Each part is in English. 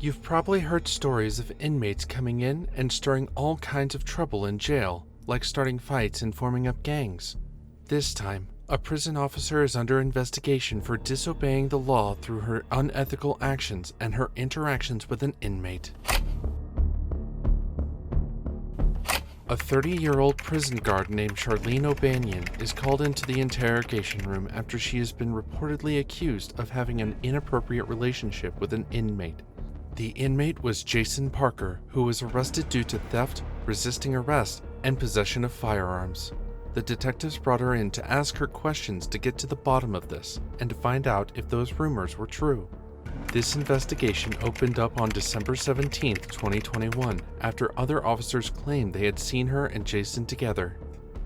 You've probably heard stories of inmates coming in and stirring all kinds of trouble in jail, like starting fights and forming up gangs. This time, a prison officer is under investigation for disobeying the law through her unethical actions and her interactions with an inmate. A 30-year-old prison guard named Sharleen O'Banion is called into the interrogation room after she has been reportedly accused of having an inappropriate relationship with an inmate. The inmate was Jason Parker, who was arrested due to theft, resisting arrest, and possession of firearms. The detectives brought her in to ask her questions to get to the bottom of this and to find out if those rumors were true. This investigation opened up on December 17, 2021, after other officers claimed they had seen her and Jason together.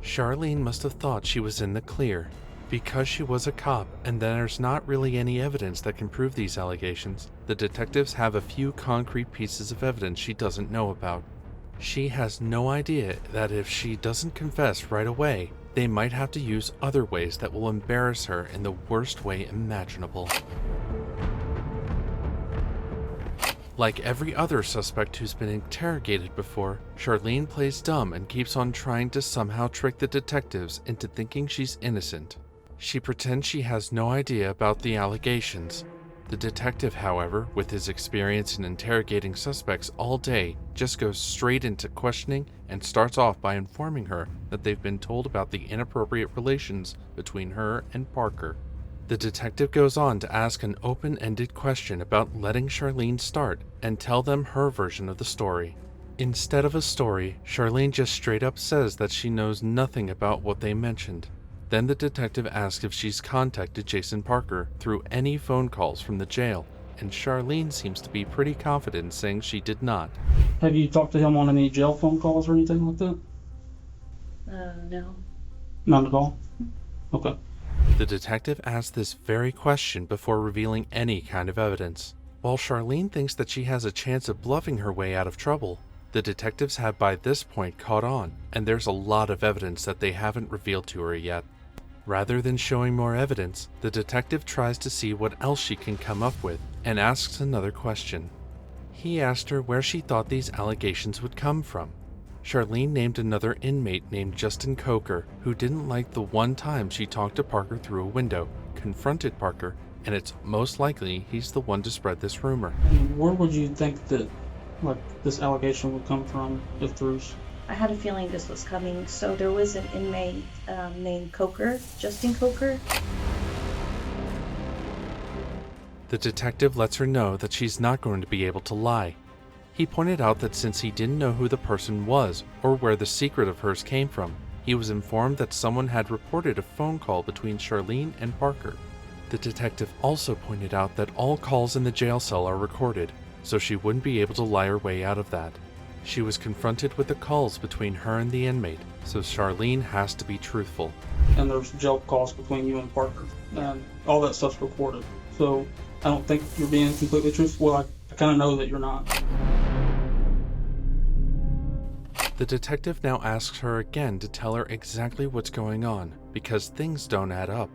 Sharleen must have thought she was in the clear. Because she was a cop and there's not really any evidence that can prove these allegations, the detectives have a few concrete pieces of evidence she doesn't know about. She has no idea that if she doesn't confess right away, they might have to use other ways that will embarrass her in the worst way imaginable. Like every other suspect who's been interrogated before, Sharleen plays dumb and keeps on trying to somehow trick the detectives into thinking she's innocent. She pretends she has no idea about the allegations. The detective, however, with his experience in interrogating suspects all day, just goes straight into questioning and starts off by informing her that they've been told about the inappropriate relations between her and Parker. The detective goes on to ask an open-ended question about letting Sharleen start and tell them her version of the story. Instead of a story, Sharleen just straight up says that she knows nothing about what they mentioned. Then the detective asks if she's contacted Jason Parker through any phone calls from the jail, and Sharleen seems to be pretty confident saying she did not. Have you talked to him on any jail phone calls or anything like that? No. Not at all? Okay. The detective asks this very question before revealing any kind of evidence. While Sharleen thinks that she has a chance of bluffing her way out of trouble, the detectives have by this point caught on, and there's a lot of evidence that they haven't revealed to her yet. Rather than showing more evidence, the detective tries to see what else she can come up with and asks another question. He asked her where she thought these allegations would come from. Sharleen named another inmate named Justin Coker, who didn't like the one time she talked to Parker through a window, confronted Parker, and it's most likely he's the one to spread this rumor. And where would you think that, this allegation would come from, if there's... I had a feeling this was coming. So there was an inmate named Coker, Justin Coker. The detective lets her know that she's not going to be able to lie. He pointed out that since he didn't know who the person was or where the secret of hers came from, he was informed that someone had reported a phone call between Sharleen and Parker. The detective also pointed out that all calls in the jail cell are recorded, so she wouldn't be able to lie her way out of that. She was confronted with the calls between her and the inmate, so Sharleen has to be truthful. And there's jail calls between you and Parker, and all that stuff's recorded. So I don't think you're being completely truthful. Well, I kind of know that you're not. The detective now asks her again to tell her exactly what's going on, because things don't add up.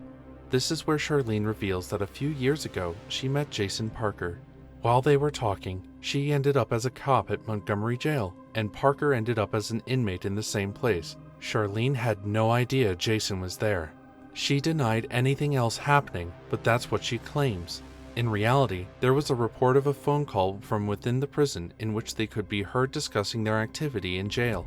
This is where Sharleen reveals that a few years ago, she met Jason Parker. While they were talking, she ended up as a cop at Montgomery Jail, and Parker ended up as an inmate in the same place. Sharleen had no idea Jason was there. She denied anything else happening, but that's what she claims. In reality, there was a report of a phone call from within the prison in which they could be heard discussing their activity in jail.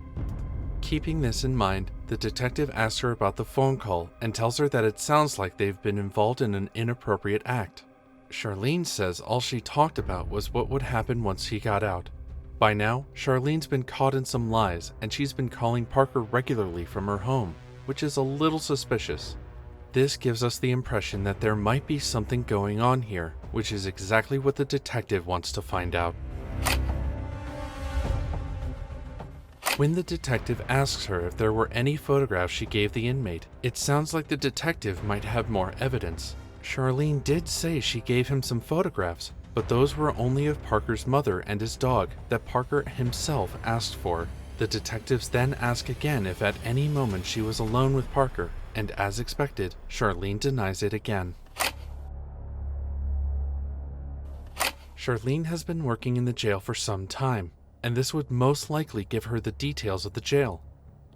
Keeping this in mind, the detective asks her about the phone call and tells her that it sounds like they've been involved in an inappropriate act. Sharleen says all she talked about was what would happen once he got out. By now, Sharleen's been caught in some lies, and she's been calling Parker regularly from her home, which is a little suspicious. This gives us the impression that there might be something going on here, which is exactly what the detective wants to find out. When the detective asks her if there were any photographs she gave the inmate, it sounds like the detective might have more evidence. Sharleen did say she gave him some photographs, but those were only of Parker's mother and his dog that Parker himself asked for. The detectives then ask again if at any moment she was alone with Parker, and as expected, Sharleen denies it again. Sharleen has been working in the jail for some time, and this would most likely give her the details of the jail.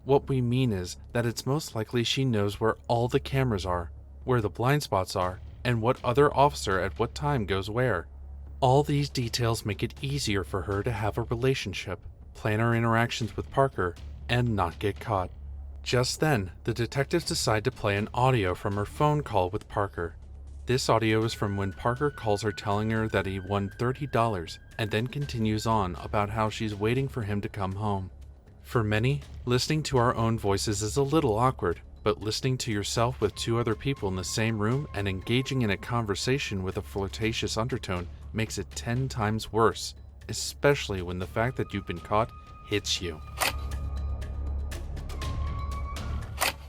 What we mean is that it's most likely she knows where all the cameras are, where the blind spots are, and what other officer at what time goes where. All these details make it easier for her to have a relationship, plan her interactions with Parker, and not get caught. Just then, the detectives decide to play an audio from her phone call with Parker. This audio is from when Parker calls her telling her that he won $30 and then continues on about how she's waiting for him to come home. For many, listening to our own voices is a little awkward, but listening to yourself with two other people in the same room and engaging in a conversation with a flirtatious undertone makes it 10 times worse, especially when the fact that you've been caught hits you.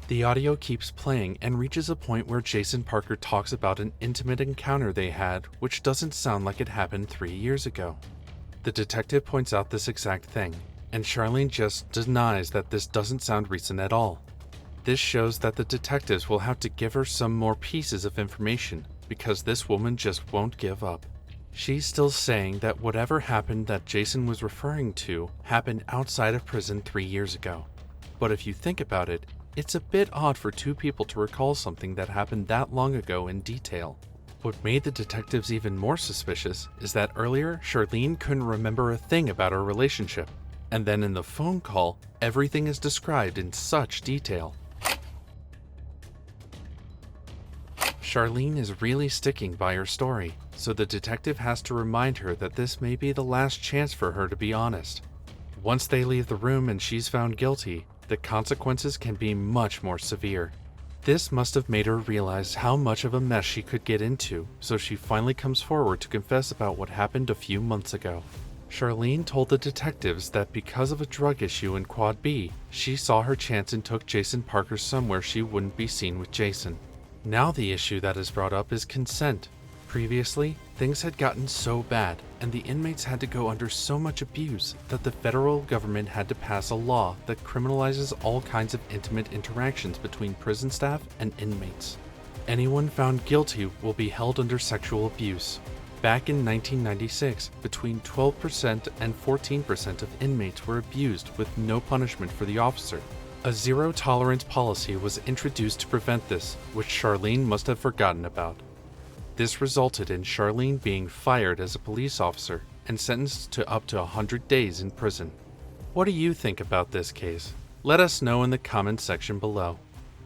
The audio keeps playing and reaches a point where Jason Parker talks about an intimate encounter they had, which doesn't sound like it happened 3 years ago. The detective points out this exact thing, and Sharleen just denies that this doesn't sound recent at all. This shows that the detectives will have to give her some more pieces of information, because this woman just won't give up. She's still saying that whatever happened that Jason was referring to happened outside of prison 3 years ago. But if you think about it, it's a bit odd for two people to recall something that happened that long ago in detail. What made the detectives even more suspicious is that earlier Sharleen couldn't remember a thing about her relationship, and then in the phone call, everything is described in such detail. Sharleen is really sticking by her story, so the detective has to remind her that this may be the last chance for her to be honest. Once they leave the room and she's found guilty, the consequences can be much more severe. This must have made her realize how much of a mess she could get into, so she finally comes forward to confess about what happened a few months ago. Sharleen told the detectives that because of a drug issue in Quad B, she saw her chance and took Jason Parker somewhere she wouldn't be seen with Jason. Now the issue that is brought up is consent. Previously, things had gotten so bad, and the inmates had to go under so much abuse that the federal government had to pass a law that criminalizes all kinds of intimate interactions between prison staff and inmates. Anyone found guilty will be held under sexual abuse. Back in 1996, between 12% and 14% of inmates were abused with no punishment for the officer. A zero-tolerance policy was introduced to prevent this, which Sharleen must have forgotten about. This resulted in Sharleen being fired as a police officer and sentenced to up to 100 days in prison. What do you think about this case? Let us know in the comments section below.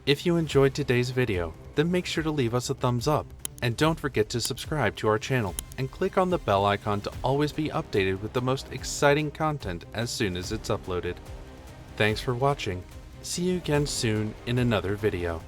If you enjoyed today's video, then make sure to leave us a thumbs up, and don't forget to subscribe to our channel and click on the bell icon to always be updated with the most exciting content as soon as it's uploaded. Thanks for watching. See you again soon in another video.